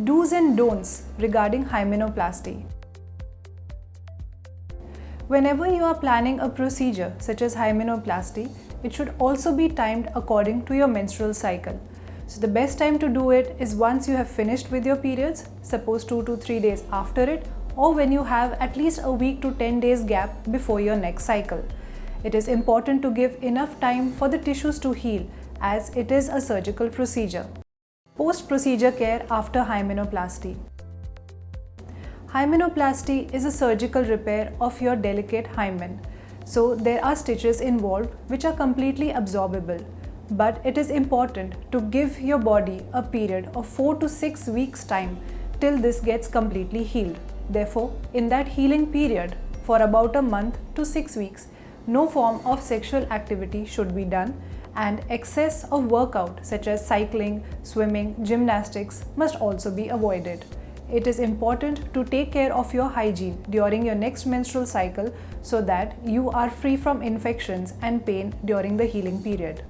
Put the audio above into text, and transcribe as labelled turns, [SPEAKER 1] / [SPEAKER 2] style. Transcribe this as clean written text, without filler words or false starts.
[SPEAKER 1] Do's and don'ts regarding hymenoplasty. Whenever you are planning a procedure such as hymenoplasty, it should also be timed according to your menstrual cycle. So the best time to do it is once you have finished with your periods, suppose 2 to 3 days after it, or when you have at least a week to 10 days gap before your next cycle. It is important to give enough time for the tissues to heal, as it is a surgical procedure. Post-procedure care after hymenoplasty. Hymenoplasty is a surgical repair of your delicate hymen. So there are stitches involved which are completely absorbable. But it is important to give your body a period of 4 to 6 weeks time till this gets completely healed. Therefore, in that healing period, for about a month to 6 weeks, no form of sexual activity should be done, and excess of workout such as cycling, swimming, gymnastics must also be avoided. It is important to take care of your hygiene during your next menstrual cycle so that you are free from infections and pain during the healing period.